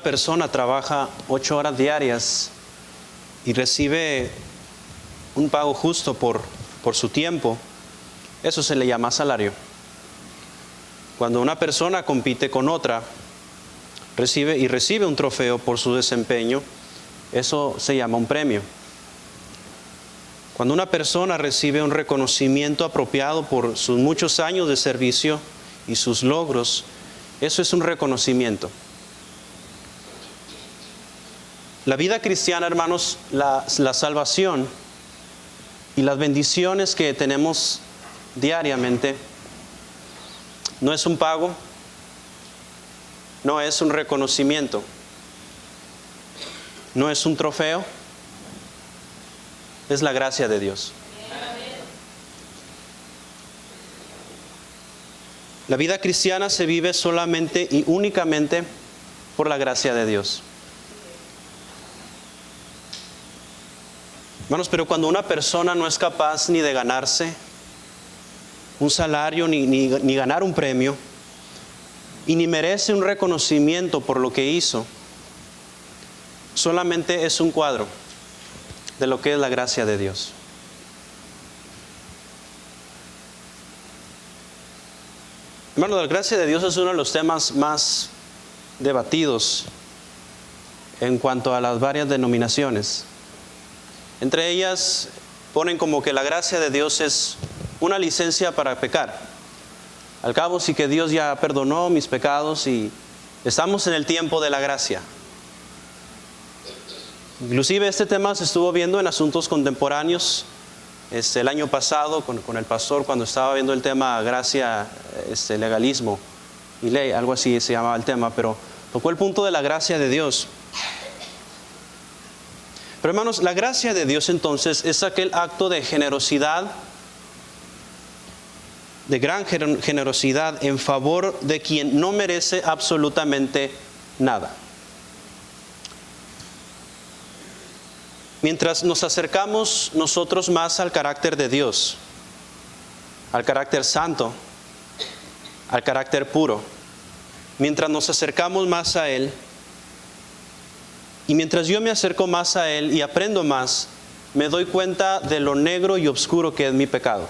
persona trabaja 8 horas diarias y recibe un pago justo por su tiempo, eso se le llama salario. Cuando una persona compite con otra, recibe un trofeo por su desempeño, eso se llama un premio. Cuando una persona recibe un reconocimiento apropiado por sus muchos años de servicio y sus logros, eso es un reconocimiento. La vida cristiana, hermanos, la salvación y las bendiciones que tenemos diariamente, no es un pago, no es un reconocimiento, no es un trofeo, es la gracia de Dios. La vida cristiana se vive solamente y únicamente por la gracia de Dios. Hermanos, pero cuando una persona no es capaz ni de ganarse un salario, ni ganar un premio, y ni merece un reconocimiento por lo que hizo, solamente es un cuadro de lo que es la gracia de Dios. Hermano, la gracia de Dios es uno de los temas más debatidos en cuanto a las varias denominaciones. Entre ellas ponen como que la gracia de Dios es una licencia para pecar. Al cabo, sí que Dios ya perdonó mis pecados y estamos en el tiempo de la gracia. Inclusive este tema se estuvo viendo en asuntos contemporáneos el año pasado con el pastor, cuando estaba viendo el tema gracia, legalismo y ley, algo así se llamaba el tema, pero tocó el punto de la gracia de Dios. Pero hermanos, la gracia de Dios entonces es aquel acto de generosidad, de gran generosidad en favor de quien no merece absolutamente nada. Mientras nos acercamos nosotros más al carácter de Dios, al carácter santo, al carácter puro, mientras nos acercamos más a Él, y mientras yo me acerco más a Él y aprendo más, me doy cuenta de lo negro y oscuro que es mi pecado.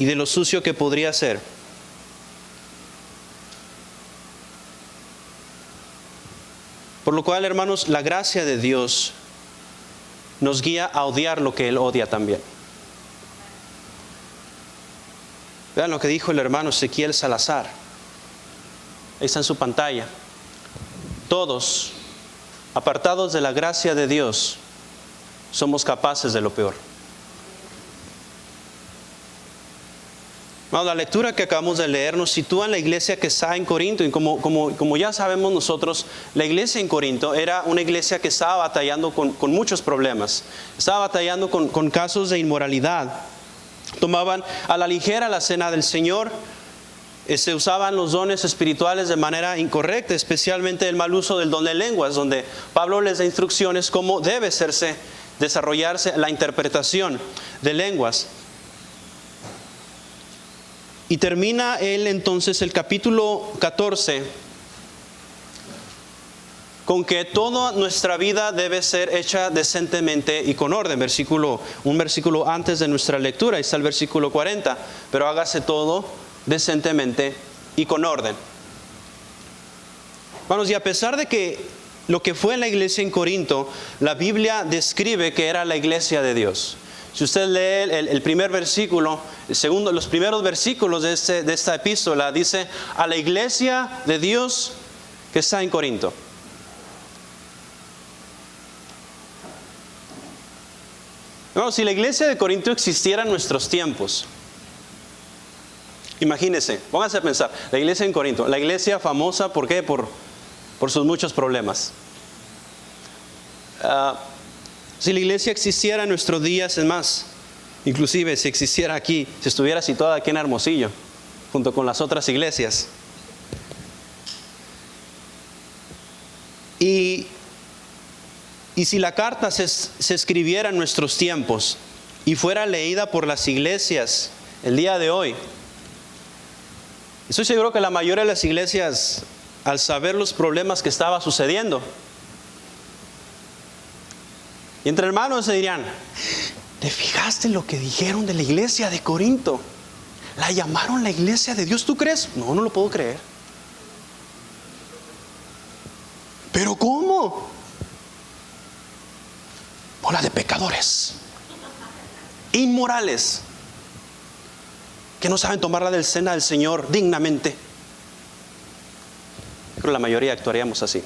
Y de lo sucio que podría ser. Por lo cual, hermanos, la gracia de Dios nos guía a odiar lo que Él odia también. Vean lo que dijo el hermano Ezequiel Salazar. Ahí está en su pantalla. Todos, apartados de la gracia de Dios, somos capaces de lo peor. Bueno, la lectura que acabamos de leer nos sitúa en la iglesia que está en Corinto, y como ya sabemos nosotros, la iglesia en Corinto era una iglesia que estaba batallando con muchos problemas. Estaba batallando con casos de inmoralidad. Tomaban a la ligera la cena del Señor, se usaban los dones espirituales de manera incorrecta, especialmente el mal uso del don de lenguas, donde Pablo les da instrucciones cómo debe desarrollarse la interpretación de lenguas. Y termina él entonces el capítulo 14 con que toda nuestra vida debe ser hecha decentemente y con orden. Un versículo antes de nuestra lectura, ahí está el versículo 40. Pero hágase todo decentemente y con orden. Hermanos, y a pesar de que lo que fue en la iglesia en Corinto, la Biblia describe que era la iglesia de Dios. Si usted lee el primer versículo, los primeros versículos de esta epístola, dice: a la iglesia de Dios que está en Corinto. No, si la iglesia de Corinto existiera en nuestros tiempos, imagínense, pónganse a pensar, la iglesia en Corinto, la iglesia famosa, ¿por qué? Por sus muchos problemas. Si la iglesia existiera en nuestros días, es más, inclusive si existiera aquí, si estuviera situada aquí en Hermosillo, junto con las otras iglesias. Y si la carta se escribiera en nuestros tiempos y fuera leída por las iglesias el día de hoy, Estoy seguro que la mayoría de las iglesias, al saber los problemas que estaba sucediendo, y entre hermanos se dirían, ¿te fijaste lo que dijeron de la iglesia de Corinto? La llamaron la iglesia de Dios, ¿tú crees? No, no lo puedo creer. ¿Pero cómo? Bola de pecadores, inmorales, que no saben tomar la cena del Señor dignamente. Creo que la mayoría actuaríamos así.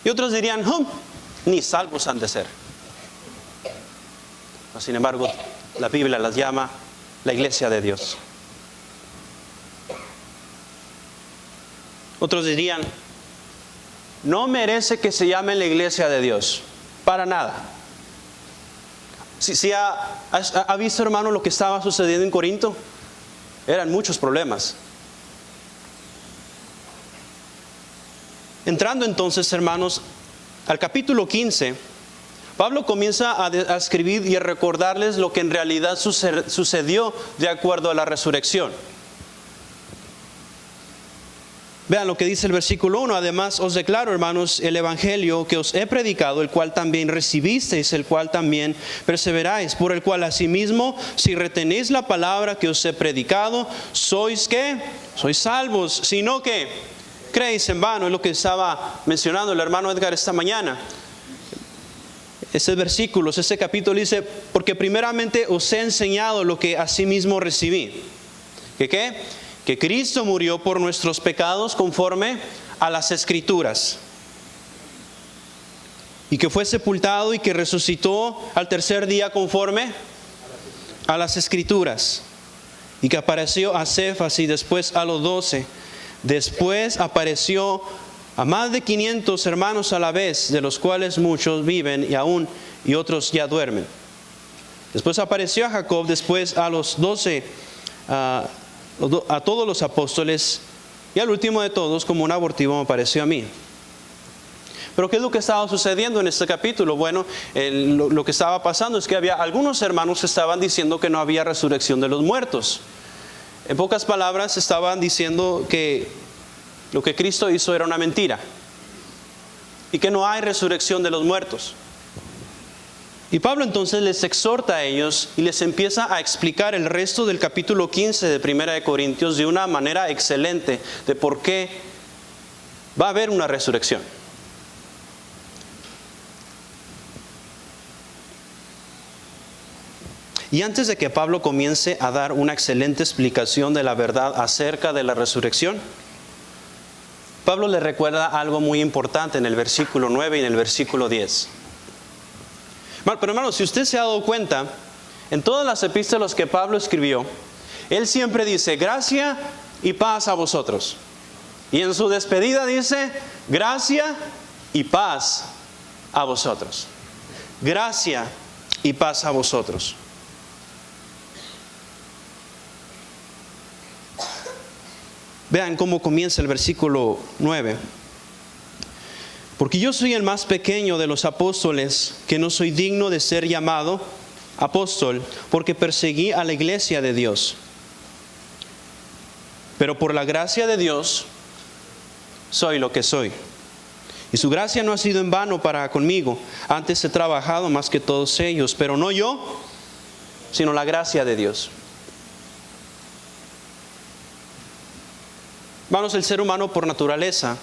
Y otros dirían, ni salvos han de ser. Sin embargo, la Biblia las llama la iglesia de Dios. Otros dirían, no merece que se llame la iglesia de Dios, para nada. Si ha visto, hermano, lo que estaba sucediendo en Corinto, eran muchos problemas. Entrando entonces, hermanos, al capítulo 15, Pablo comienza a escribir y a recordarles lo que en realidad sucedió de acuerdo a la resurrección. Vean lo que dice el versículo 1. Además os declaro, hermanos, el evangelio que os he predicado, el cual también recibisteis, el cual también perseveráis, por el cual asimismo, si retenéis la palabra que os he predicado, sois ¿qué? Sois salvos, sino que creéis en vano. Es lo que estaba mencionando el hermano Edgar esta mañana. Ese versículo, ese capítulo dice, porque primeramente os he enseñado lo que asimismo recibí. ¿Que qué? Que Cristo murió por nuestros pecados conforme a las Escrituras, y que fue sepultado y que resucitó al tercer día conforme a las Escrituras, y que apareció a Cefas y después a los 12. Después apareció a más de 500 hermanos a la vez, de los cuales muchos viven y otros ya duermen. Después apareció a Jacob, después a los 12, a todos los apóstoles, y al último de todos, como un abortivo, me apareció a mí. Pero ¿qué es lo que estaba sucediendo en este capítulo? Bueno, lo que estaba pasando es que había algunos hermanos que estaban diciendo que no había resurrección de los muertos. En pocas palabras, estaban diciendo que lo que Cristo hizo era una mentira y que no hay resurrección de los muertos. Y Pablo entonces les exhorta a ellos y les empieza a explicar el resto del capítulo 15 de Primera de Corintios de una manera excelente de por qué va a haber una resurrección. Y antes de que Pablo comience a dar una excelente explicación de la verdad acerca de la resurrección, Pablo le recuerda algo muy importante en el versículo 9 y en el versículo 10. Pero hermano, si usted se ha dado cuenta, en todas las epístolas que Pablo escribió, él siempre dice, gracia y paz a vosotros. Y en su despedida dice, gracia y paz a vosotros. Gracia y paz a vosotros. Vean cómo comienza el versículo 9. Porque yo soy el más pequeño de los apóstoles, que no soy digno de ser llamado apóstol, porque perseguí a la iglesia de Dios. Pero por la gracia de Dios, soy lo que soy. Y su gracia no ha sido en vano para conmigo. Antes he trabajado más que todos ellos, pero no yo, sino la gracia de Dios. Hermanos, el ser humano por naturaleza,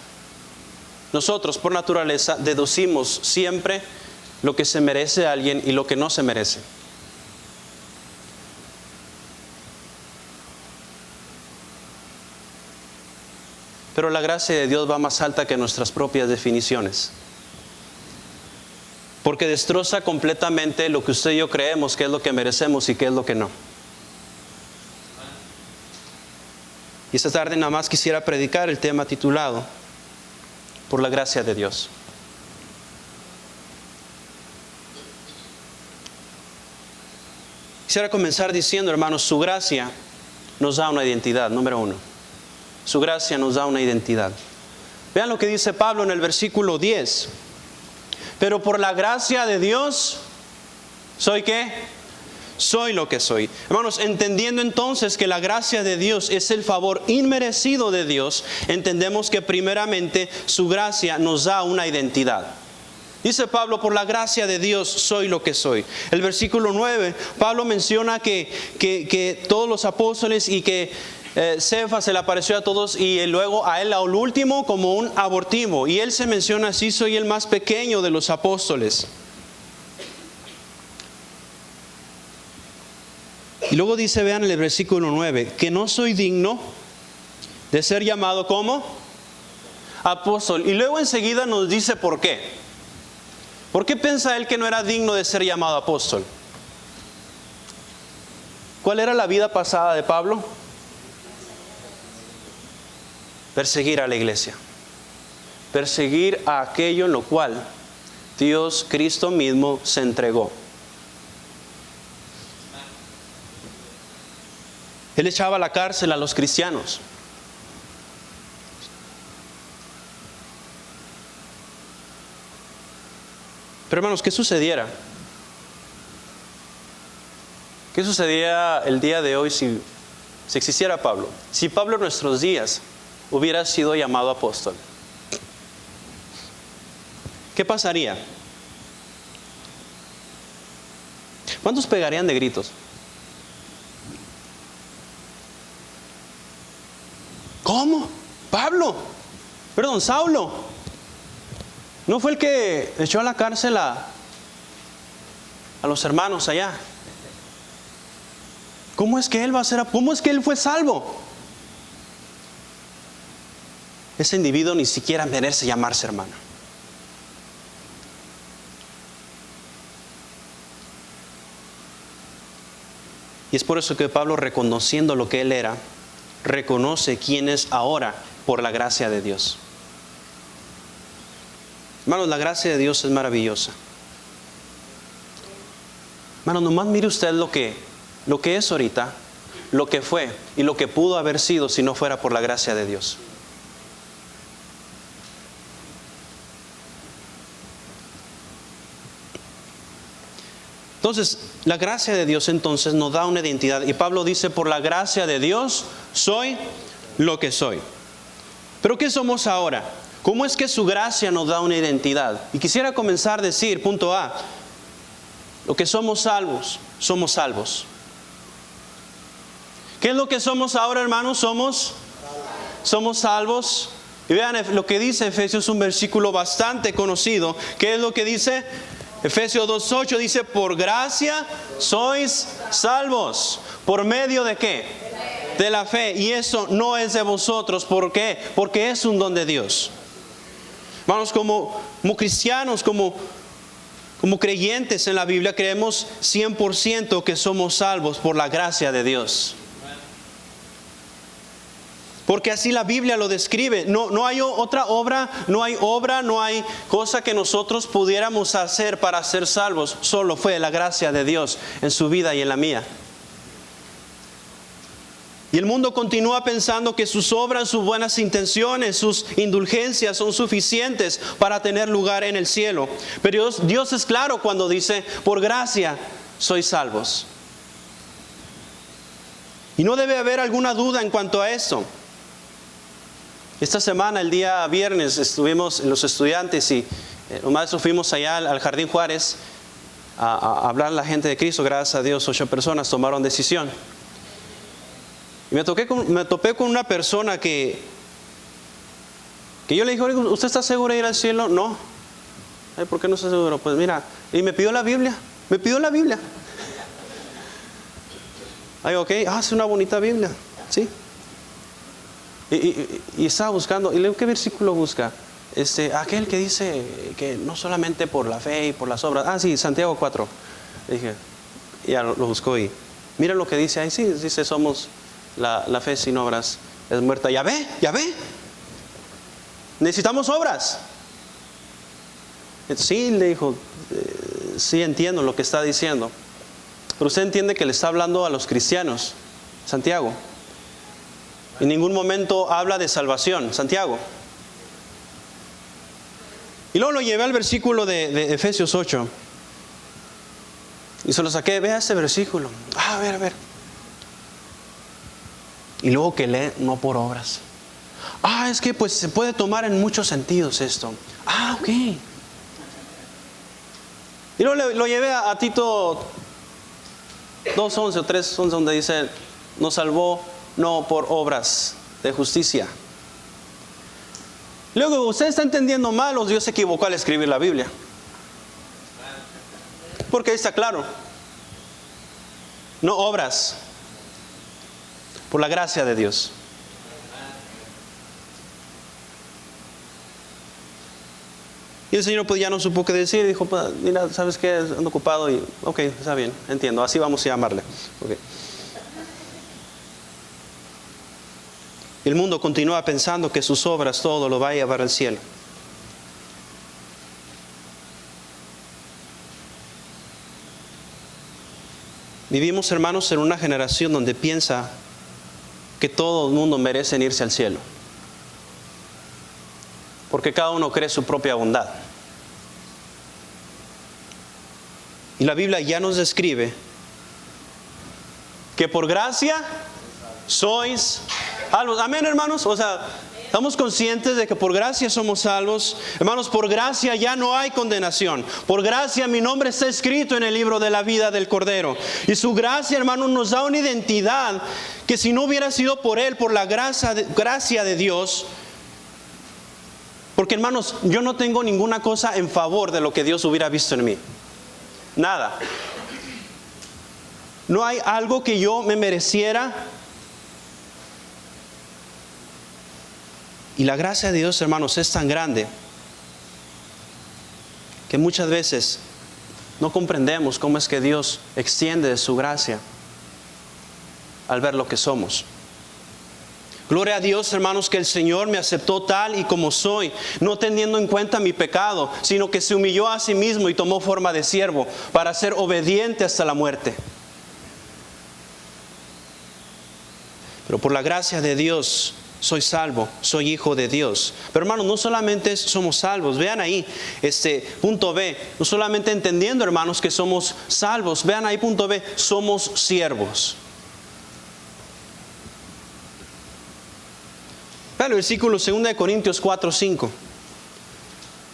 nosotros por naturaleza deducimos siempre lo que se merece a alguien y lo que no se merece. Pero la gracia de Dios va más alta que nuestras propias definiciones. Porque destroza completamente lo que usted y yo creemos que es lo que merecemos y que es lo que no. Y esta tarde nada más quisiera predicar el tema titulado por la gracia de Dios. Quisiera comenzar diciendo, hermanos, su gracia nos da una identidad, número uno. Su gracia nos da una identidad. Vean lo que dice Pablo en el versículo 10. Pero por la gracia de Dios, ¿soy qué? soy lo que soy. Hermanos, entendiendo entonces que la gracia de Dios es el favor inmerecido de Dios, entendemos que primeramente su gracia nos da una identidad. Dice Pablo, por la gracia de Dios soy lo que soy. El versículo 9, Pablo menciona que todos los apóstoles y que Cefas se le apareció a todos y luego a él al último como un abortivo. Y él se menciona así, soy el más pequeño de los apóstoles. Y luego dice, vean el versículo 9, que no soy digno de ser llamado como apóstol. Y luego enseguida nos dice por qué. ¿Por qué piensa él que no era digno de ser llamado apóstol? ¿Cuál era la vida pasada de Pablo? Perseguir a la iglesia. Perseguir a aquello en lo cual Dios, Cristo mismo, se entregó. Él echaba a la cárcel a los cristianos. Pero hermanos, ¿qué sucediera? ¿Qué sucedería el día de hoy si existiera Pablo? Si Pablo en nuestros días hubiera sido llamado apóstol. ¿Qué pasaría? ¿Cuántos pegarían de gritos? ¿Cómo? ¿Pablo? Perdón, Saulo. ¿No fue el que echó a la cárcel a los hermanos allá? ¿Cómo es que él va a ser? ¿Cómo es que él fue salvo? Ese individuo ni siquiera merece llamarse hermano. Y es por eso que Pablo, reconociendo lo que él era, reconoce quién es ahora por la gracia de Dios. Hermanos, la gracia de Dios es maravillosa. Hermanos, nomás mire usted lo que es ahorita, lo que fue y lo que pudo haber sido si no fuera por la gracia de Dios. Entonces, la gracia de Dios entonces nos da una identidad. Y Pablo dice, por la gracia de Dios soy lo que soy. ¿Pero qué somos ahora? ¿Cómo es que su gracia nos da una identidad? Y quisiera comenzar a decir, punto A, lo que somos salvos, somos salvos. ¿Qué es lo que somos ahora, hermanos? Somos salvos. Y vean lo que dice Efesios, un versículo bastante conocido. ¿Qué es lo que dice? Efesios 2:8 dice, por gracia sois salvos. ¿Por medio de qué? De la fe. Y eso no es de vosotros. ¿Por qué? Porque es un don de Dios. Hermanos, como cristianos, como creyentes en la Biblia, creemos 100% que somos salvos por la gracia de Dios. Porque así la Biblia lo describe. No hay otra obra, no hay cosa que nosotros pudiéramos hacer para ser salvos. Solo fue la gracia de Dios en su vida y en la mía. Y el mundo continúa pensando que sus obras, sus buenas intenciones, sus indulgencias son suficientes para tener lugar en el cielo. Pero Dios es claro cuando dice, por gracia sois salvos. Y no debe haber alguna duda en cuanto a esto. Esta semana, el día viernes, estuvimos los estudiantes y los maestros fuimos allá al Jardín Juárez a hablar a la gente de Cristo. Gracias a Dios, 8 personas tomaron decisión. Y me topé con una persona que yo le dije, ¿usted está seguro de ir al cielo? No. Ay, ¿por qué no está seguro? Pues mira, y me pidió la Biblia. Ay, ok, es una bonita Biblia, ¿sí? Y estaba buscando, y le digo, ¿qué versículo busca? Aquel que dice que no solamente por la fe y por las obras. Sí, Santiago 4. Le dije, ya lo buscó y mira lo que dice ahí. Sí, dice, somos la fe sin obras es muerta. Ya ve. Necesitamos obras. Sí, le dijo, sí entiendo lo que está diciendo. Pero usted entiende que le está hablando a los cristianos, Santiago. En ningún momento habla de salvación, Santiago. Y luego lo llevé al versículo de Efesios 8. Y se lo saqué, vea ese versículo. A ver. Y luego que lee, no por obras. Es que pues se puede tomar en muchos sentidos esto. Ok. Y luego lo llevé a Tito 2:11 o 3:11, donde dice, nos salvó no por obras de justicia. Luego, usted está entendiendo mal o Dios se equivocó al escribir la Biblia. Porque ahí está claro. No obras. Por la gracia de Dios. Y el Señor pues ya no supo qué decir. Dijo, pues, mira, ¿sabes qué? Ando ocupado y ok, está bien, entiendo. Así vamos a llamarle. Okay. El mundo continúa pensando que sus obras todo lo va a llevar al cielo. Vivimos, hermanos, en una generación donde piensa que todo el mundo merece irse al cielo. Porque cada uno cree su propia bondad. Y la Biblia ya nos describe que por gracia sois salvos. Amén, hermanos. O sea, estamos conscientes de que por gracia somos salvos. Hermanos, por gracia ya no hay condenación. Por gracia mi nombre está escrito en el libro de la vida del Cordero. Y su gracia, hermanos, nos da una identidad que si no hubiera sido por Él, por la gracia de Dios. Porque, hermanos, yo no tengo ninguna cosa en favor de lo que Dios hubiera visto en mí. Nada. No hay algo que yo me mereciera. Y la gracia de Dios, hermanos, es tan grande que muchas veces no comprendemos cómo es que Dios extiende su gracia al ver lo que somos. Gloria a Dios, hermanos, que el Señor me aceptó tal y como soy, no teniendo en cuenta mi pecado, sino que se humilló a sí mismo y tomó forma de siervo para ser obediente hasta la muerte. Pero por la gracia de Dios soy salvo, soy hijo de Dios. Pero hermanos, no solamente somos salvos, vean ahí, punto B, no solamente entendiendo, hermanos, que somos salvos, vean ahí punto B, somos siervos. Vean el versículo 2 Corintios 4:5.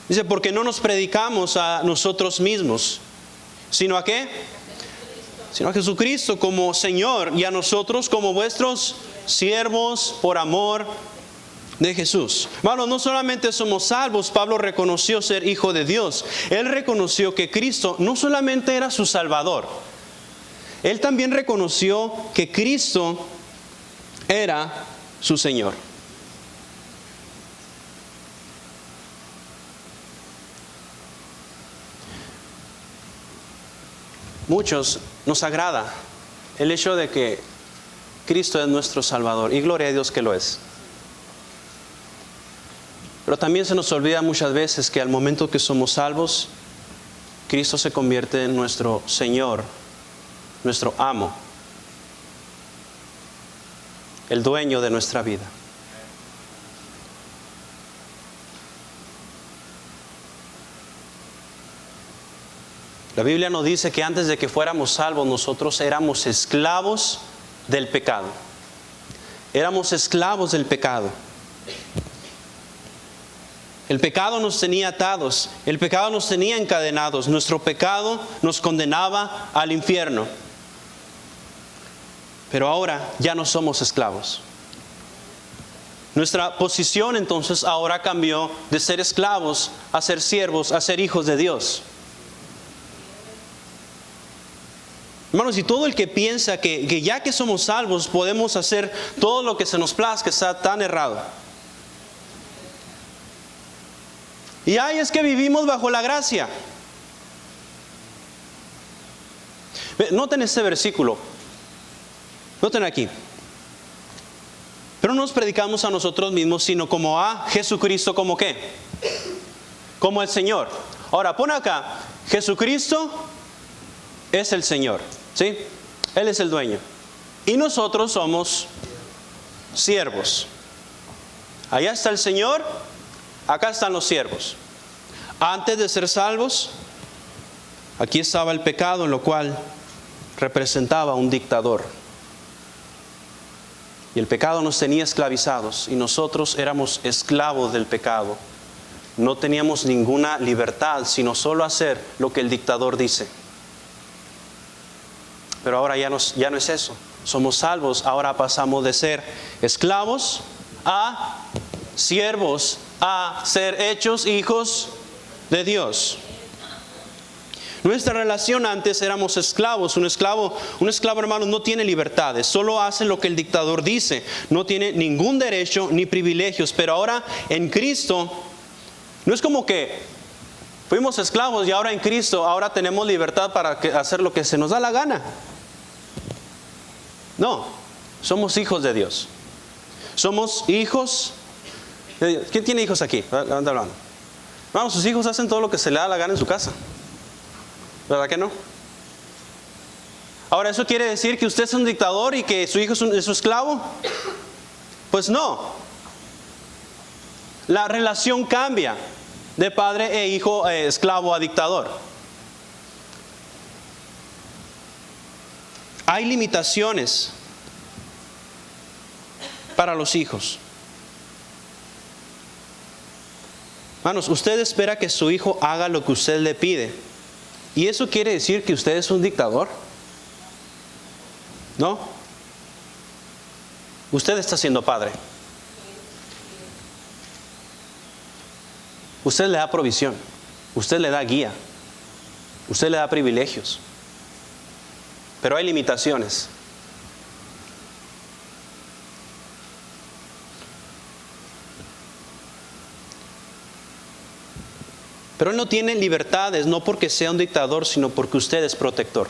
Dice, porque no nos predicamos a nosotros mismos, sino a ¿qué? Sino a Jesucristo como Señor y a nosotros como vuestros siervos por amor de Jesús. Hermanos, no solamente somos salvos, Pablo reconoció ser hijo de Dios. Él reconoció que Cristo no solamente era su Salvador, él también reconoció que Cristo era su Señor. Muchos nos agrada el hecho de que Cristo es nuestro Salvador, y gloria a Dios que lo es. Pero también se nos olvida muchas veces que al momento que somos salvos, Cristo se convierte en nuestro Señor, nuestro amo, el dueño de nuestra vida. La Biblia nos dice que antes de que fuéramos salvos, nosotros éramos esclavos del pecado. Éramos esclavos del pecado. El pecado nos tenía atados, el pecado nos tenía encadenados, nuestro pecado nos condenaba al infierno. Pero ahora ya no somos esclavos. Nuestra posición entonces ahora cambió de ser esclavos a ser siervos, a ser hijos de Dios. Hermanos, y todo el que piensa que ya que somos salvos podemos hacer todo lo que se nos plazca está tan errado. Y es que vivimos bajo la gracia. Noten este versículo. Noten aquí. Pero no nos predicamos a nosotros mismos, sino como a Jesucristo, ¿como qué? Como el Señor. Ahora, pon acá, Jesucristo es el Señor, ¿sí? Él es el dueño. Y nosotros somos siervos. Allá está el Señor, acá están los siervos. Antes de ser salvos, Aquí estaba el pecado, en lo cual representaba un dictador. Y el pecado nos tenía esclavizados y nosotros éramos esclavos del pecado. No teníamos ninguna libertad, sino solo hacer lo que el dictador dice. Pero ahora ya no es eso. Somos salvos. Ahora pasamos de ser esclavos a siervos, a ser hechos hijos de Dios. Nuestra relación antes éramos esclavos. Un esclavo, hermanos, no tiene libertades, solo hace lo que el dictador dice. No tiene ningún derecho ni privilegios. Pero ahora en Cristo, no es como que fuimos esclavos y ahora en Cristo, ahora tenemos libertad para hacer lo que se nos da la gana. No, somos hijos de Dios. Somos hijos de Dios. ¿Quién tiene hijos aquí? Levanta la mano. Vamos, sus hijos hacen todo lo que se le da la gana en su casa. ¿Verdad que no? Ahora, ¿eso quiere decir que usted es un dictador y que su hijo es su esclavo? Pues no. La relación cambia de padre e hijo, esclavo a dictador. Hay limitaciones para los hijos. Hermanos, usted espera que su hijo haga lo que usted le pide. ¿Y eso quiere decir que usted es un dictador? ¿No? Usted está siendo padre. Usted le da provisión. Usted le da guía. Usted le da privilegios. Pero hay limitaciones. Pero Él no tiene libertades, no porque sea un dictador, sino porque usted es protector.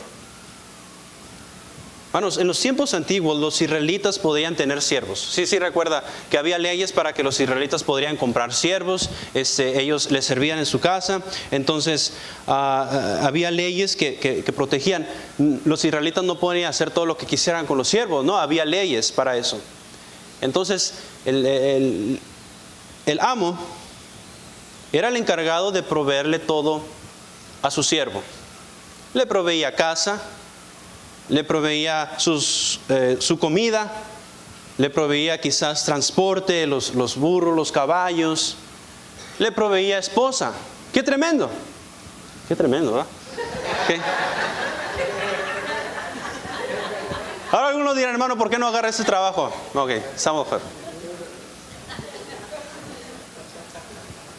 Hermanos, en los tiempos antiguos los israelitas podían tener siervos. Sí recuerda que había leyes para que los israelitas podrían comprar siervos. Ellos les servían en su casa. Entonces había leyes que protegían. Los israelitas no podían hacer todo lo que quisieran con los siervos. No, había leyes para eso. Entonces el amo era el encargado de proveerle todo a su siervo. Le proveía casa, le proveía su comida, le proveía quizás transporte, los burros, los caballos, le proveía esposa. ¡Qué tremendo! ¡Qué tremendo! ¿Verdad? ¿Qué? Ahora algunos dirán, hermano, ¿por qué no agarra ese trabajo? Ok, estamos fuera.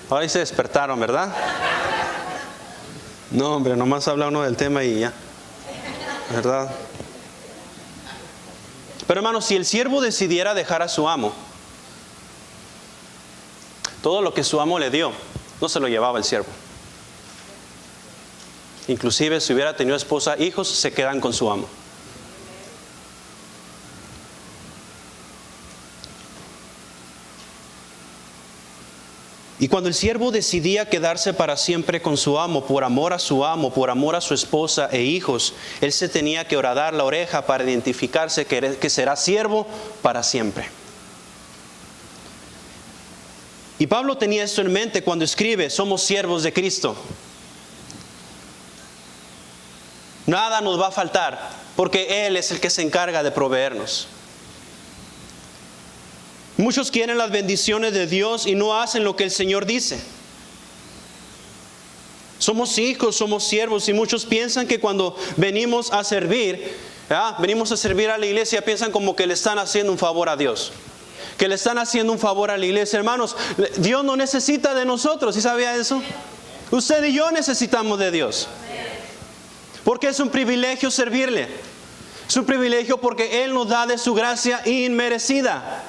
Ahora ahí se despertaron, ¿verdad? No, hombre, nomás habla uno del tema y ya. ¿Verdad? Pero hermanos, si el siervo decidiera dejar a su amo, todo lo que su amo le dio, no se lo llevaba el siervo. Inclusive si hubiera tenido esposa, hijos, se quedan con su amo. Y cuando el siervo decidía quedarse para siempre con su amo, por amor a su amo, por amor a su esposa e hijos, él se tenía que horadar la oreja para identificarse que será siervo para siempre. Y Pablo tenía esto en mente cuando escribe, somos siervos de Cristo. Nada nos va a faltar, porque Él es el que se encarga de proveernos. Muchos quieren las bendiciones de Dios y no hacen lo que el Señor dice. Somos hijos, somos siervos y muchos piensan que cuando venimos a servir a la iglesia, piensan como que le están haciendo un favor a Dios. Que le están haciendo un favor a la iglesia. Hermanos, Dios no necesita de nosotros, ¿sí sabía eso? Usted y yo necesitamos de Dios. Porque es un privilegio servirle. Es un privilegio porque Él nos da de su gracia inmerecida.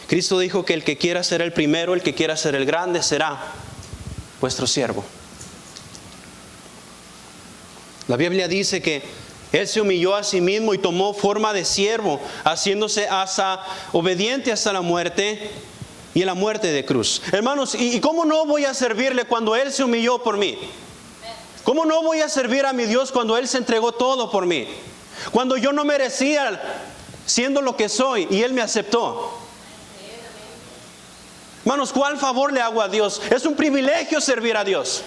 Cristo dijo que el que quiera ser el primero, el que quiera ser el grande, será vuestro siervo. La Biblia dice que Él se humilló a sí mismo y tomó forma de siervo, haciéndose obediente hasta la muerte y en la muerte de cruz. Hermanos, ¿y cómo no voy a servirle cuando Él se humilló por mí? ¿Cómo no voy a servir a mi Dios cuando Él se entregó todo por mí? Cuando yo no merecía siendo lo que soy y Él me aceptó. Hermanos, ¿cuál favor le hago a Dios? Es un privilegio servir a Dios.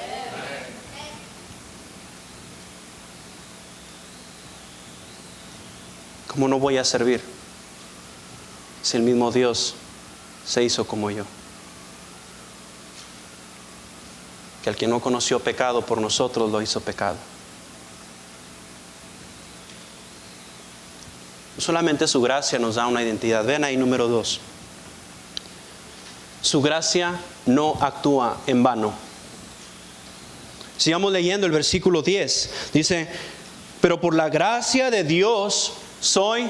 ¿Cómo no voy a servir si el mismo Dios se hizo como yo? Que al que no conoció pecado por nosotros lo hizo pecado. Solamente su gracia nos da una identidad. Ven ahí, número 2. Su gracia no actúa en vano. Sigamos leyendo el versículo 10. Dice, pero por la gracia de Dios soy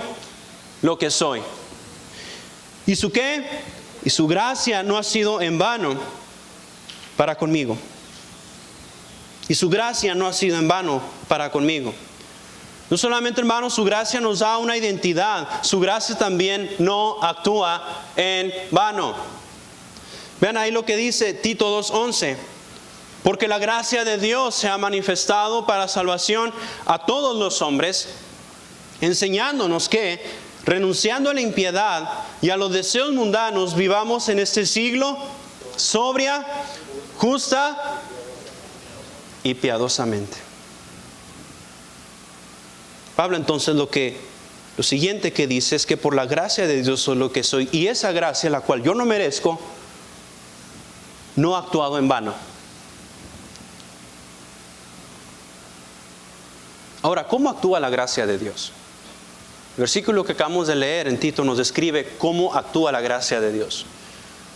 lo que soy. ¿Y su qué? Y su gracia no ha sido en vano para conmigo. Y su gracia no ha sido en vano para conmigo. No solamente, hermanos, su gracia nos da una identidad. Su gracia también no actúa en vano. Vean ahí lo que dice Tito 2:11. Porque la gracia de Dios se ha manifestado para salvación a todos los hombres, enseñándonos que, renunciando a la impiedad y a los deseos mundanos, vivamos en este siglo sobria, justa y piadosamente. Pablo entonces lo siguiente que dice es que por la gracia de Dios soy lo que soy, y esa gracia, la cual yo no merezco, no ha actuado en vano. Ahora, ¿cómo actúa la gracia de Dios? El versículo que acabamos de leer en Tito nos describe cómo actúa la gracia de Dios.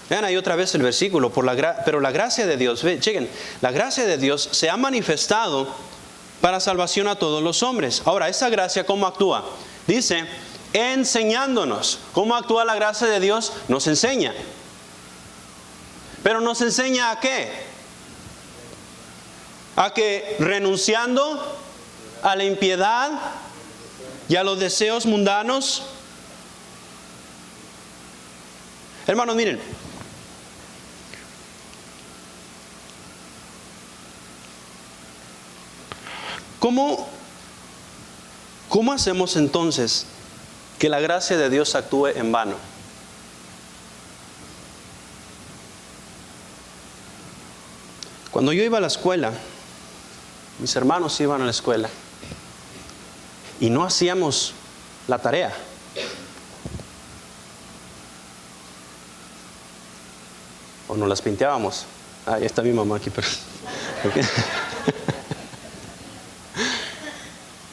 Vean ahí otra vez el versículo, pero la gracia de Dios, chequen, la gracia de Dios se ha manifestado para salvación a todos los hombres. Ahora, esa gracia, ¿cómo actúa? Dice, enseñándonos. ¿Cómo actúa la gracia de Dios? Nos enseña. ¿Pero nos enseña a qué? A que renunciando a la impiedad y a los deseos mundanos. Hermanos, miren. ¿Cómo hacemos entonces que la gracia de Dios actúe en vano? Cuando yo iba a la escuela, mis hermanos iban a la escuela y no hacíamos la tarea. O nos las pinteábamos. Ah, ya está mi mamá aquí, pero... Okay.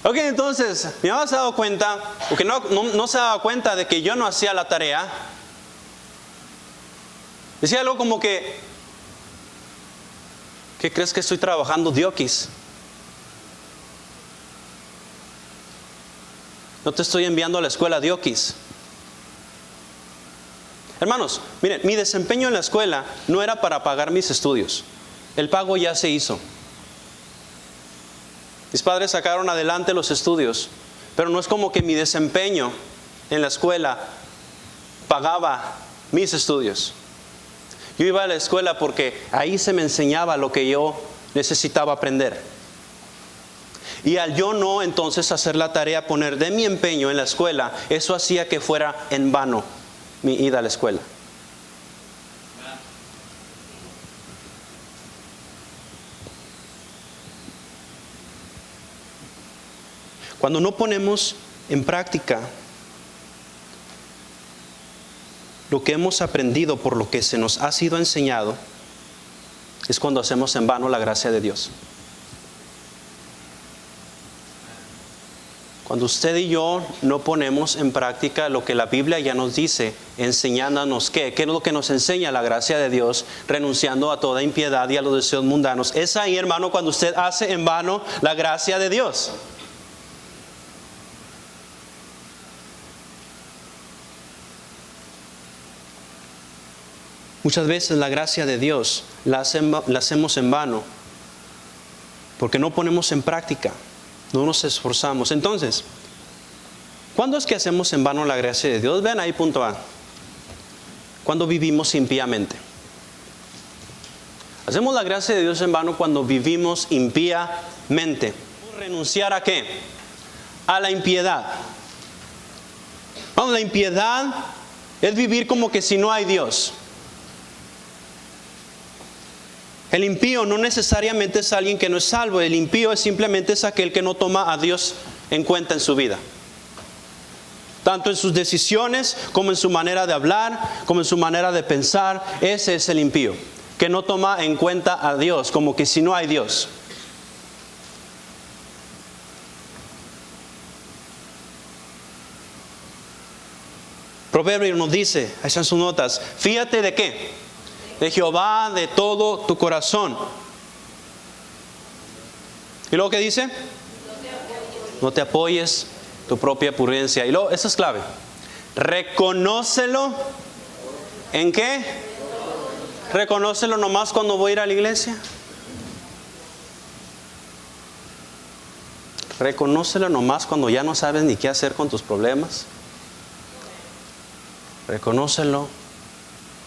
Ok, entonces, mi mamá se ha dado cuenta, porque no se daba cuenta de que yo no hacía la tarea. Decía algo como que, ¿qué crees que estoy trabajando diokis? No te estoy enviando a la escuela diokis. Hermanos, miren, mi desempeño en la escuela no era para pagar mis estudios. El pago ya se hizo. Mis padres sacaron adelante los estudios, pero no es como que mi desempeño en la escuela pagaba mis estudios. Yo iba a la escuela porque ahí se me enseñaba lo que yo necesitaba aprender. Y al yo no entonces hacer la tarea, poner de mi empeño en la escuela, eso hacía que fuera en vano mi ida a la escuela. Cuando no ponemos en práctica lo que hemos aprendido por lo que se nos ha sido enseñado, es cuando hacemos en vano la gracia de Dios. Cuando usted y yo no ponemos en práctica lo que la Biblia ya nos dice, enseñándonos qué es lo que nos enseña la gracia de Dios, renunciando a toda impiedad y a los deseos mundanos, es ahí, hermano, cuando usted hace en vano la gracia de Dios. Muchas veces la gracia de Dios la hacemos en vano porque no ponemos en práctica, no nos esforzamos. Entonces, ¿cuándo es que hacemos en vano la gracia de Dios? Vean ahí punto A. Cuando vivimos impíamente. Hacemos la gracia de Dios en vano cuando vivimos impíamente. ¿Renunciar a qué? A la impiedad. Vamos, la impiedad es vivir como que si no hay Dios. El impío no necesariamente es alguien que no es salvo. El impío simplemente es aquel que no toma a Dios en cuenta en su vida. Tanto en sus decisiones, como en su manera de hablar, como en su manera de pensar. Ese es el impío, que no toma en cuenta a Dios, como que si no hay Dios. Proverbios nos dice, ahí están sus notas, fíjate de qué, de Jehová de todo tu corazón. ¿Y luego qué dice? No te apoyes tu propia prudencia. Y luego, eso es clave. Reconócelo. ¿En qué? Reconócelo nomás cuando voy a ir a la iglesia. Reconócelo nomás cuando ya no sabes ni qué hacer con tus problemas. Reconócelo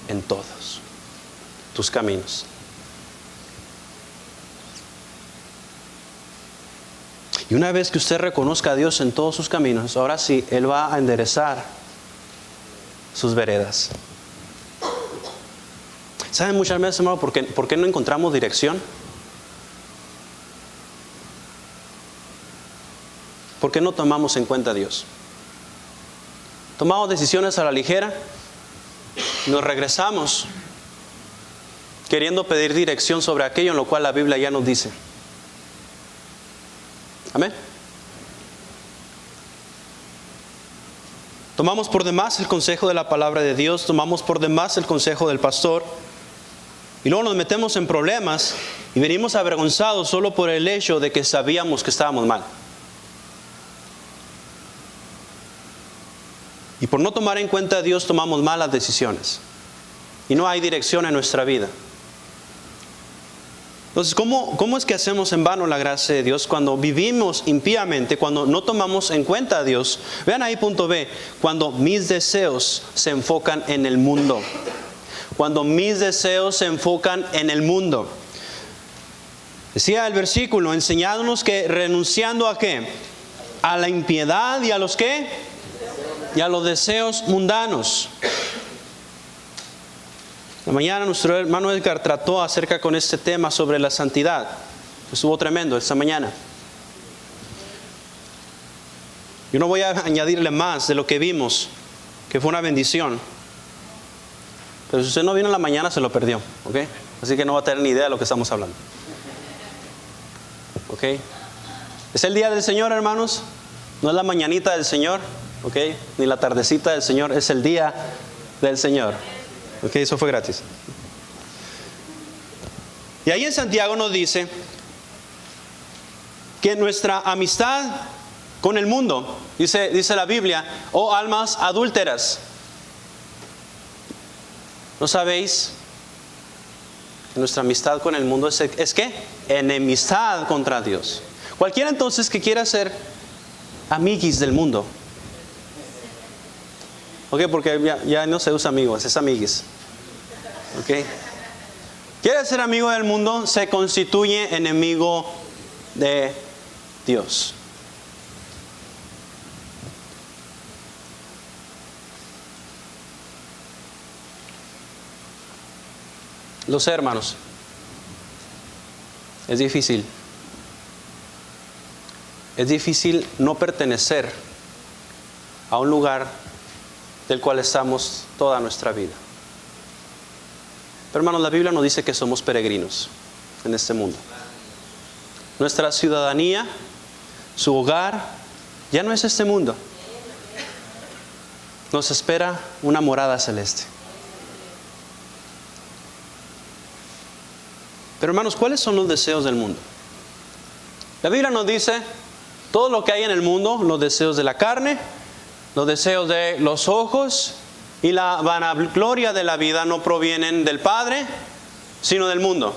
en todos tus caminos. Y una vez que usted reconozca a Dios en todos sus caminos, ahora sí, Él va a enderezar sus veredas. ¿Saben muchas veces, hermano, por qué no encontramos dirección? ¿Por qué no tomamos en cuenta a Dios? Tomamos decisiones a la ligera, nos regresamos queriendo pedir dirección sobre aquello en lo cual la Biblia ya nos dice. Amén. Tomamos por demás el consejo de la palabra de Dios, tomamos por demás el consejo del pastor y luego nos metemos en problemas y venimos avergonzados solo por el hecho de que sabíamos que estábamos mal. Y por no tomar en cuenta a Dios tomamos malas decisiones. Y no hay dirección en nuestra vida. Entonces, ¿cómo es que hacemos en vano la gracia de Dios cuando vivimos impíamente, cuando no tomamos en cuenta a Dios? Vean ahí punto B, cuando mis deseos se enfocan en el mundo. Cuando mis deseos se enfocan en el mundo. Decía el versículo, enseñándonos que renunciando a ¿qué? A la impiedad y a los ¿qué? Y a los deseos mundanos. La mañana nuestro hermano Edgar trató acerca con este tema sobre la santidad. Estuvo tremendo esta mañana. Yo no voy a añadirle más de lo que vimos, que fue una bendición. Pero si usted no vino en la mañana, se lo perdió, ¿ok? Así que no va a tener ni idea de lo que estamos hablando. ¿Ok? Es el día del Señor, hermanos. No es la mañanita del Señor, ¿ok? Ni la tardecita del Señor. Es el día del Señor. ¿Ok? Eso fue gratis. Y ahí en Santiago nos dice que nuestra amistad con el mundo, dice la Biblia, oh almas adúlteras, ¿no sabéis que nuestra amistad con el mundo es qué? Enemistad contra Dios. Cualquiera entonces que quiera ser amiguis del mundo, ok, porque ya no se usa amigos, es amiguis, ok. Quiere ser amigo del mundo, se constituye enemigo de Dios. Lo sé, hermanos. Es difícil. Es difícil no pertenecer a un lugar del cual estamos toda nuestra vida. Pero hermanos, la Biblia nos dice que somos peregrinos en este mundo. Nuestra ciudadanía, su hogar, ya no es este mundo. Nos espera una morada celeste. Pero hermanos, ¿cuáles son los deseos del mundo? La Biblia nos dice todo lo que hay en el mundo, los deseos de la carne, los deseos de los ojos y la vanagloria de la vida no provienen del Padre, sino del mundo.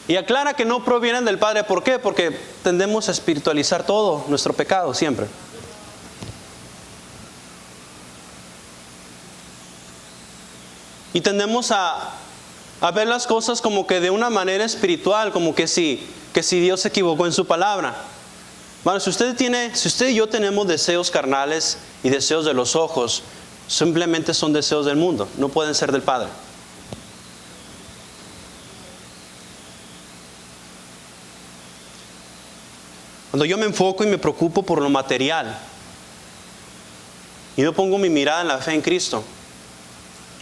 Y aclara que no provienen del Padre, ¿por qué? Porque tendemos a espiritualizar todo nuestro pecado siempre. Y tendemos a ver las cosas como que de una manera espiritual, como que si Dios se equivocó en su palabra. Bueno, si usted y yo tenemos deseos carnales y deseos de los ojos, simplemente son deseos del mundo, no pueden ser del Padre. Cuando yo me enfoco y me preocupo por lo material y no pongo mi mirada en la fe en Cristo,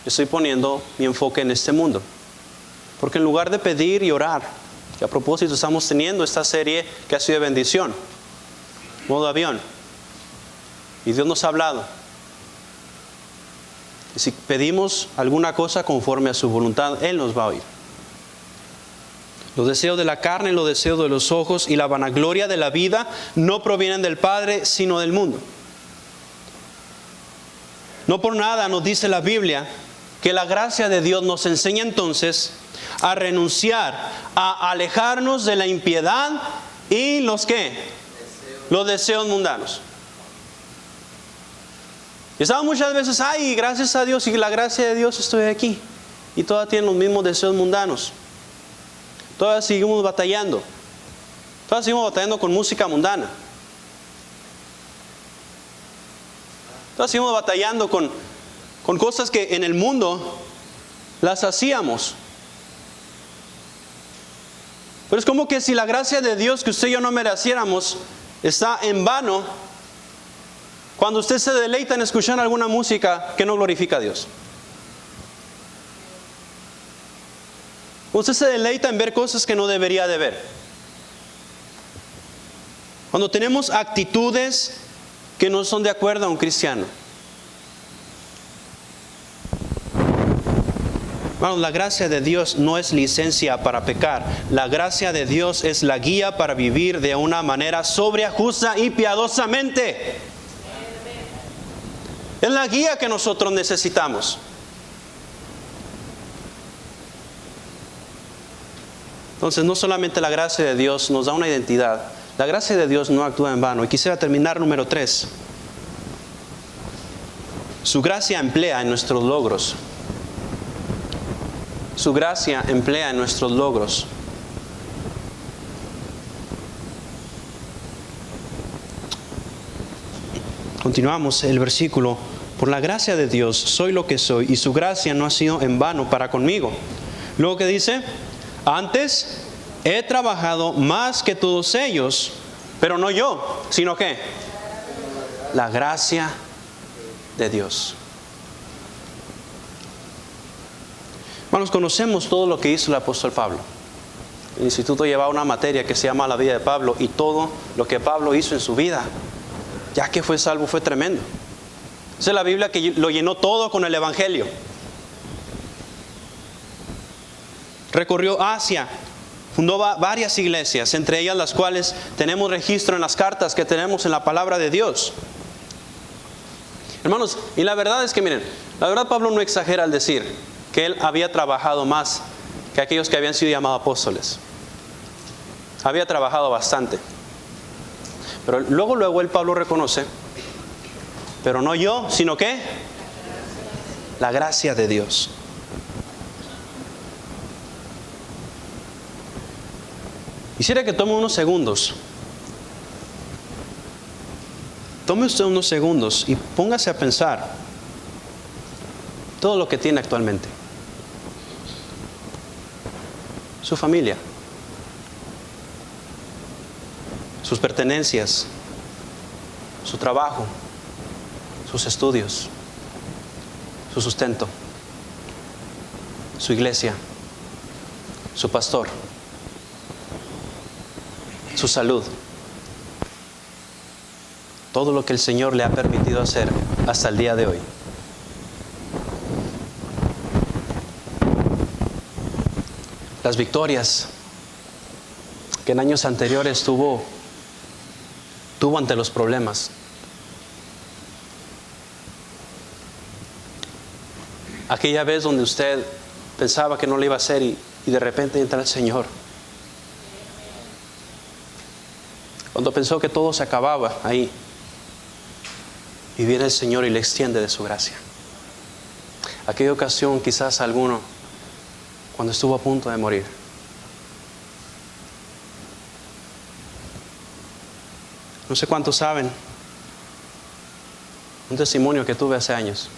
estoy poniendo mi enfoque en este mundo. Porque en lugar de pedir y orar, que a propósito estamos teniendo esta serie que ha sido de bendición, modo avión, y Dios nos ha hablado. Y si pedimos alguna cosa conforme a su voluntad, Él nos va a oír. Los deseos de la carne, los deseos de los ojos y la vanagloria de la vida no provienen del Padre, sino del mundo. No por nada nos dice la Biblia que la gracia de Dios nos enseña entonces a renunciar, a alejarnos de la impiedad y los ¿qué? Los deseos mundanos. Y estamos muchas veces, ay, gracias a Dios y la gracia de Dios estoy aquí. Y todavía tienen los mismos deseos mundanos. Todavía seguimos batallando. Todavía seguimos batallando con música mundana. Todavía seguimos batallando con cosas que en el mundo las hacíamos. Pero es como que si la gracia de Dios que usted y yo no mereciéramos está en vano cuando usted se deleita en escuchar alguna música que no glorifica a Dios. Usted se deleita en ver cosas que no debería de ver. Cuando tenemos actitudes que no son de acuerdo a un cristiano. Hermanos, la gracia de Dios no es licencia para pecar. La gracia de Dios es la guía para vivir de una manera sobria, justa y piadosamente. Es la guía que nosotros necesitamos. Entonces, no solamente la gracia de Dios nos da una identidad, la gracia de Dios no actúa en vano. Y quisiera terminar número 3. Su gracia emplea en nuestros logros. Su gracia emplea en nuestros logros. Continuamos el versículo. Por la gracia de Dios soy lo que soy y su gracia no ha sido en vano para conmigo. Luego que dice, antes he trabajado más que todos ellos, pero no yo, sino que la gracia de Dios. Hermanos, conocemos todo lo que hizo el apóstol Pablo. El instituto llevaba una materia que se llama la vida de Pablo y todo lo que Pablo hizo en su vida, ya que fue salvo, fue tremendo. Esa es la Biblia que lo llenó todo con el Evangelio. Recorrió Asia, fundó varias iglesias, entre ellas las cuales tenemos registro en las cartas que tenemos en la palabra de Dios. Hermanos, y la verdad es que miren, la verdad Pablo no exagera al decir que él había trabajado más que aquellos que habían sido llamados apóstoles. Había trabajado bastante. Pero luego el Pablo reconoce, pero no yo, sino que la gracia de Dios. Quisiera que tome unos segundos. Tome usted unos segundos y póngase a pensar todo lo que tiene actualmente. Su familia, sus pertenencias, su trabajo, sus estudios, su sustento, su iglesia, su pastor, su salud, todo lo que el Señor le ha permitido hacer hasta el día de hoy. Las victorias que en años anteriores tuvo ante los problemas. Aquella vez donde usted pensaba que no lo iba a hacer y de repente entra el Señor. Cuando pensó que todo se acababa ahí, y viene el Señor y le extiende de su gracia. Aquella ocasión quizás alguno, cuando estuvo a punto de morir. No sé cuántos saben un testimonio que tuve hace años.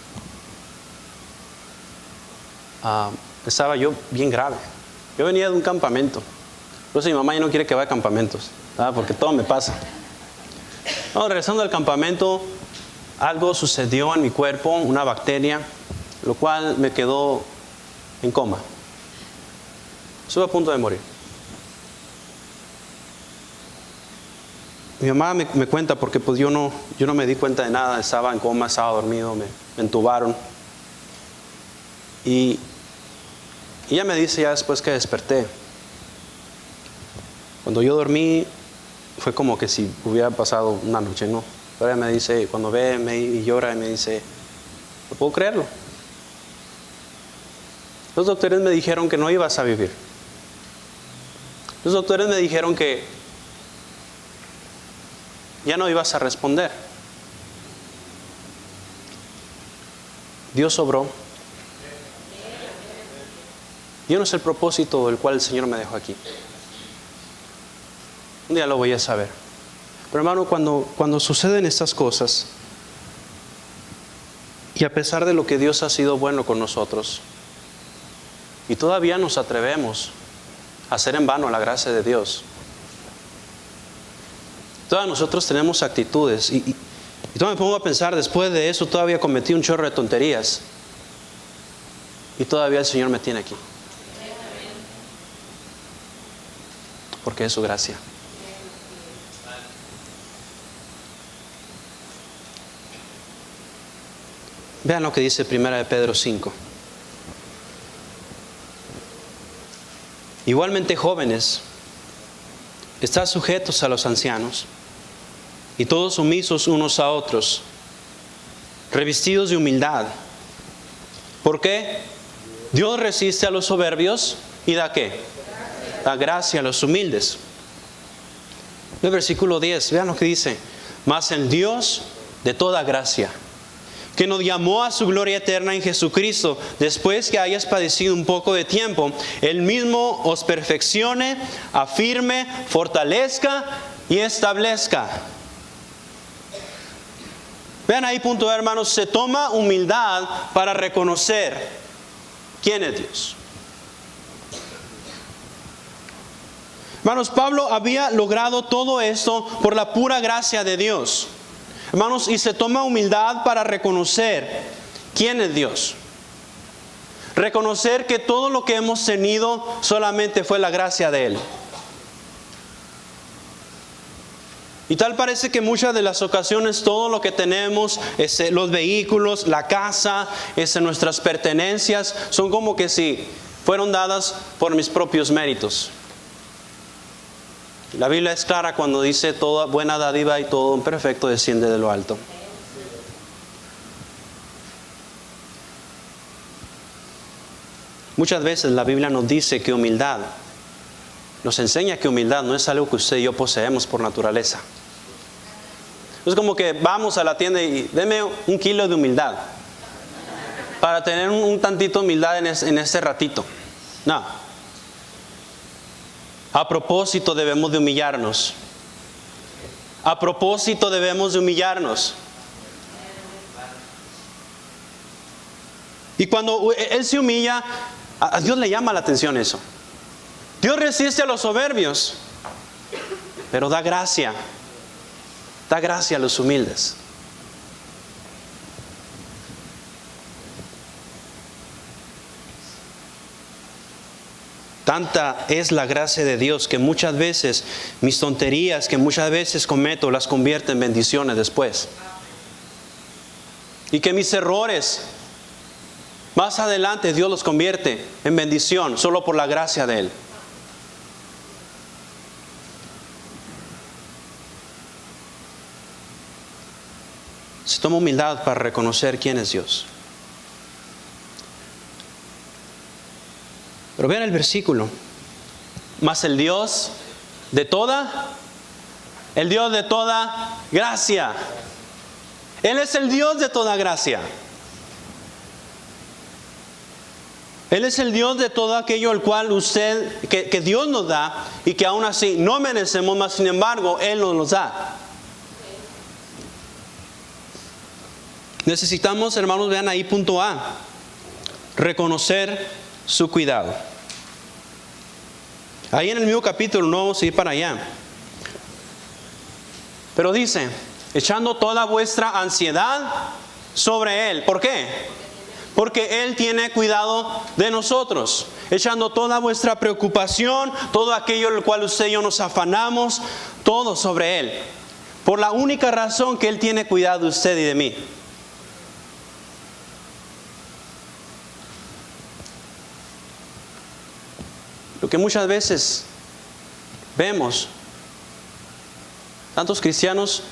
Estaba yo bien grave. Yo venía de un campamento Por eso mi mamá ya no quiere que vaya a campamentos, porque todo me pasa. No, regresando al campamento, algo sucedió en mi cuerpo, una bacteria, lo cual me quedó en coma. Estuve a punto de morir. Mi mamá me cuenta porque pues yo no me di cuenta de nada, estaba en coma, estaba dormido, me entubaron. Y ella me dice ya después que desperté, cuando yo dormí fue como que si hubiera pasado una noche, ¿no? Pero ella me dice, cuando ve y llora, y me dice, no puedo creerlo. Los doctores me dijeron que no ibas a vivir. Los doctores me dijeron que ya no ibas a responder. Dios obró. Yo no sé el propósito del cual el Señor me dejó aquí. Un día lo voy a saber. Pero hermano, cuando suceden estas cosas, y a pesar de lo que Dios ha sido bueno con nosotros, y todavía nos atrevemos a hacer en vano la gracia de Dios, todos nosotros tenemos actitudes, y todavía me pongo a pensar, después de eso todavía cometí un chorro de tonterías, y todavía el Señor me tiene aquí. Porque es su gracia. Vean lo que dice 1 Pedro 5. Igualmente, jóvenes, estad sujetos a los ancianos, y todos sumisos unos a otros, revestidos de humildad. ¿Por qué? Dios resiste a los soberbios y da ¿qué? Da gracia a los humildes. El versículo 10, vean lo que dice. Mas el Dios de toda gracia, que nos llamó a su gloria eterna en Jesucristo, después que hayas padecido un poco de tiempo, Él mismo os perfeccione, afirme, fortalezca y establezca. Vean ahí, punto, hermanos, se toma humildad para reconocer quién es Dios. Hermanos, Pablo había logrado todo esto por la pura gracia de Dios. Hermanos, y se toma humildad para reconocer quién es Dios. Reconocer que todo lo que hemos tenido solamente fue la gracia de Él. Y tal parece que muchas de las ocasiones todo lo que tenemos, los vehículos, la casa, nuestras pertenencias, son como que si fueron dadas por mis propios méritos. La Biblia es clara cuando dice toda buena dádiva y todo un perfecto desciende de lo alto. Muchas veces la Biblia nos dice que humildad, nos enseña que humildad no es algo que usted y yo poseemos por naturaleza. Es como que vamos a la tienda y deme 1 kilo de humildad para tener un tantito de humildad en este ratito. No. A propósito debemos de humillarnos. A propósito debemos de humillarnos. Y cuando Él se humilla, a Dios le llama la atención eso. Dios resiste a los soberbios, pero da gracia a los humildes. Tanta es la gracia de Dios que muchas veces mis tonterías que muchas veces cometo las convierte en bendiciones después. Y que mis errores más adelante Dios los convierte en bendición solo por la gracia de Él. Se toma humildad para reconocer quién es Dios. Pero vean el versículo. Mas el Dios de toda gracia. Él es el Dios de toda gracia. Él es el Dios de todo aquello al cual que Dios nos da y que aún así no merecemos, mas sin embargo Él nos los da. Necesitamos, hermanos, vean ahí punto A, reconocer su cuidado. Ahí en el mismo capítulo, no vamos a ir para allá. Pero dice, echando toda vuestra ansiedad sobre Él. ¿Por qué? Porque Él tiene cuidado de nosotros. Echando toda vuestra preocupación, todo aquello en el cual usted y yo nos afanamos, todo sobre Él. Por la única razón que Él tiene cuidado de usted y de mí. Lo que muchas veces vemos, tantos cristianos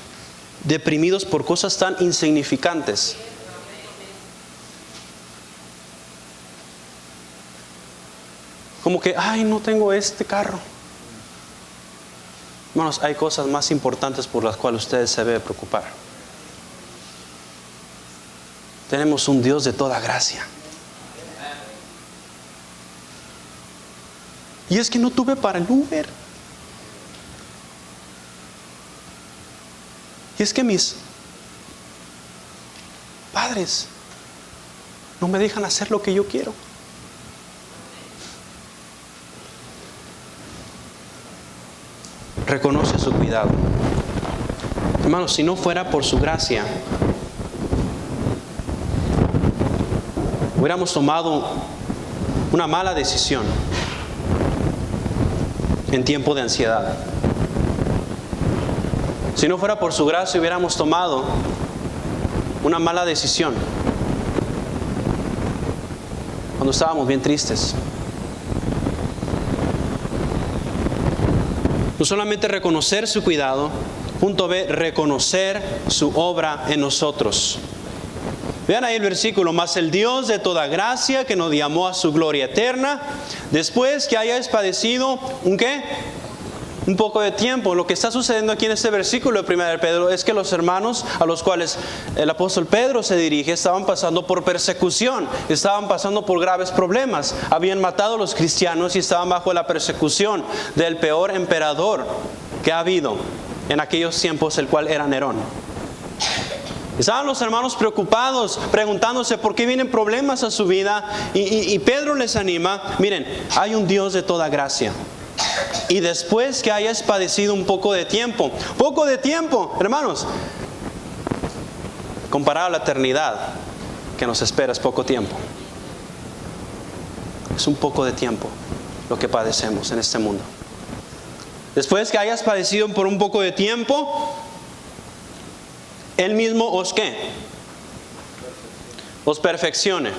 deprimidos por cosas tan insignificantes. Como que, ay, no tengo este carro. Hermanos, hay cosas más importantes por las cuales ustedes se deben preocupar. Tenemos un Dios de toda gracia. Y es que no tuve para el Uber. Y es que mis padres no me dejan hacer lo que yo quiero. Reconoce su cuidado. Hermanos, si no fuera por su gracia, hubiéramos tomado una mala decisión en tiempo de ansiedad. Si no fuera por su gracia, hubiéramos tomado una mala decisión cuando estábamos bien tristes. No solamente reconocer su cuidado, punto B, reconocer su obra en nosotros. Vean ahí el versículo, mas el Dios de toda gracia que nos llamó a su gloria eterna, después que hayáis padecido, ¿un qué? Un poco de tiempo. Lo que está sucediendo aquí en este versículo de 1 de Pedro es que los hermanos a los cuales el apóstol Pedro se dirige estaban pasando por persecución, estaban pasando por graves problemas, habían matado a los cristianos y estaban bajo la persecución del peor emperador que ha habido en aquellos tiempos, el cual era Nerón. Estaban los hermanos preocupados, preguntándose por qué vienen problemas a su vida, y Pedro les anima, miren, hay un Dios de toda gracia. Y después que hayas padecido un poco de tiempo, hermanos, comparado a la eternidad que nos espera, es poco tiempo. Es un poco de tiempo lo que padecemos en este mundo. Después que hayas padecido por un poco de tiempo, Él mismo os ¿qué? Os perfeccione.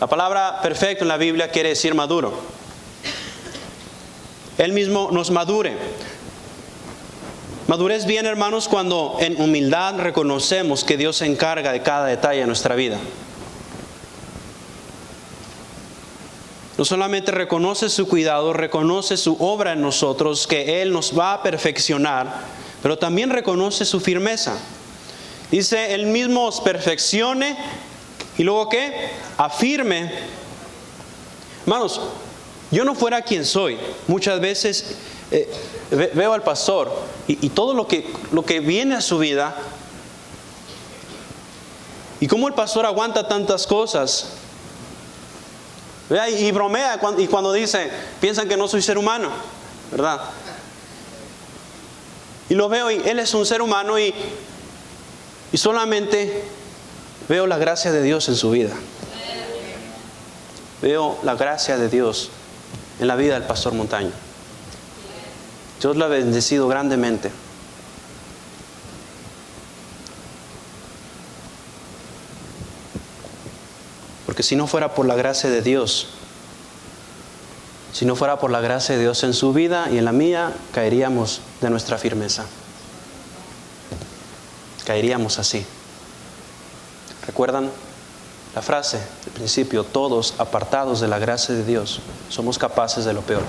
La palabra perfecto en la Biblia quiere decir maduro. Él mismo nos madure. Madurez bien, hermanos, cuando en humildad reconocemos que Dios se encarga de cada detalle de nuestra vida. No solamente reconoce su cuidado, reconoce su obra en nosotros, que Él nos va a perfeccionar, pero también reconoce su firmeza. Dice, Él mismo os perfeccione, y luego ¿qué? Afirme. Hermanos, yo no fuera quien soy. Muchas veces veo al pastor y todo lo que viene a su vida, y cómo el pastor aguanta tantas cosas. Y bromea y cuando dice, piensan que no soy ser humano, ¿verdad? Y lo veo y él es un ser humano y solamente veo la gracia de Dios en su vida. Veo la gracia de Dios en la vida del pastor Montaño. Dios lo ha bendecido grandemente. Porque si no fuera por la gracia de Dios, si no fuera por la gracia de Dios en su vida y en la mía, caeríamos de nuestra firmeza. Caeríamos así. ¿Recuerdan la frase del principio? Todos apartados de la gracia de Dios somos capaces de lo peor.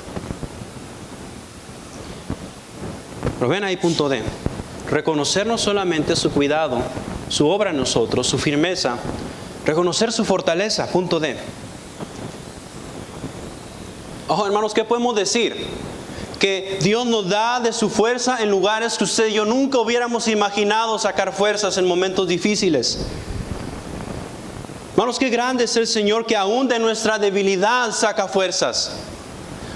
Pero ven ahí punto D. Reconocer no solamente su cuidado, su obra en nosotros, su firmeza, reconocer su fortaleza, punto D. Ojo, hermanos, ¿qué podemos decir? Que Dios nos da de su fuerza en lugares que usted y yo nunca hubiéramos imaginado sacar fuerzas en momentos difíciles. Hermanos, qué grande es el Señor, que aún de nuestra debilidad saca fuerzas.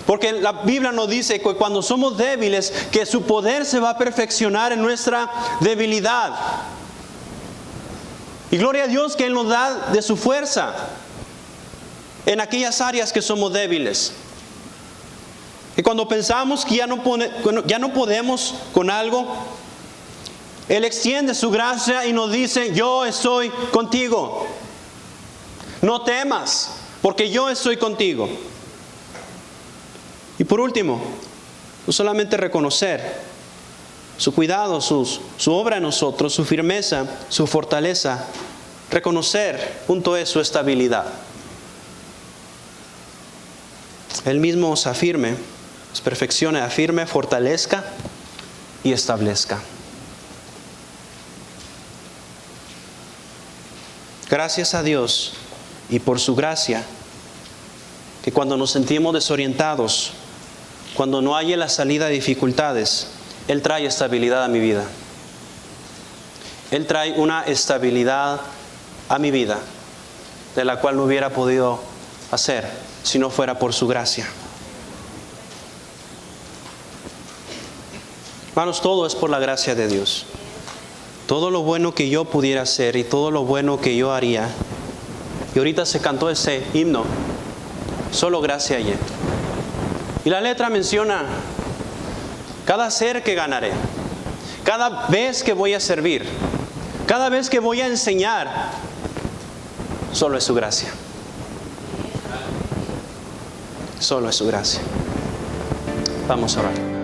Porque la Biblia nos dice que cuando somos débiles, que su poder se va a perfeccionar en nuestra debilidad. Y gloria a Dios que Él nos da de su fuerza en aquellas áreas que somos débiles. Y cuando pensamos que ya no podemos con algo, Él extiende su gracia y nos dice: yo estoy contigo. No temas, porque yo estoy contigo. Y por último, no solamente reconocer su cuidado, su obra en nosotros, su firmeza, su fortaleza. Reconocer, punto es, su estabilidad. Él mismo os afirme, os perfeccione, afirme, fortalezca y establezca. Gracias a Dios y por su gracia, que cuando nos sentimos desorientados, cuando no haya la salida de dificultades, Él trae estabilidad a mi vida. Él trae una estabilidad a mi vida de la cual no hubiera podido hacer si no fuera por su gracia. Hermanos, todo es por la gracia de Dios. Todo lo bueno que yo pudiera hacer y todo lo bueno que yo haría. Y ahorita se cantó ese himno, solo gracia y Él. Y la letra menciona cada ser que ganaré, cada vez que voy a servir, cada vez que voy a enseñar, solo es su gracia. Solo es su gracia. Vamos a orar.